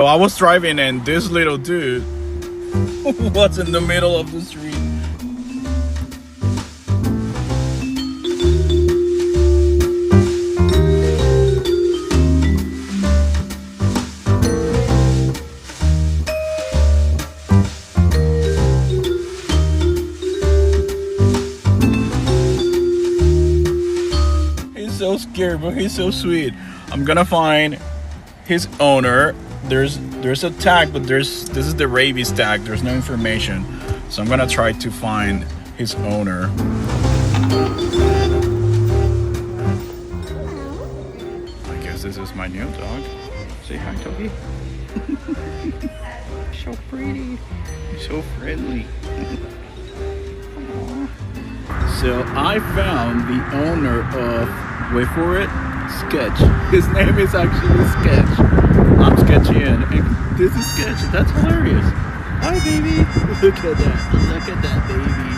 So I was driving and this little dude was in the middle of the street. He's so scared, but he's so sweet. I'm gonna find his owner. There's a tag, but this is the rabies tag. There's no information, so I'm gonna try to find his owner. I guess this is my new dog. Say hi, Toby. So pretty, so friendly. So I found the owner of, wait for it, Sketch. His name is actually Sketch. I'm sketching in, and this is Sketch. That's hilarious. Hi, baby. Look at that. Look at that, baby.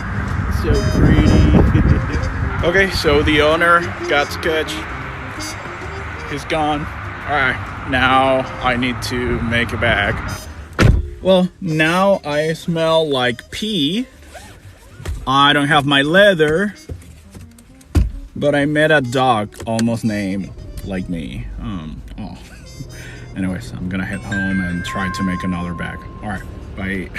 So pretty. Okay, so the owner got Sketch. He's gone. All right, now I need to make a bag. Well, now I smell like pee. I don't have my leather, but I met a dog almost named like me. Oh. Anyways, I'm gonna head home and try to make another bag. All right, bye.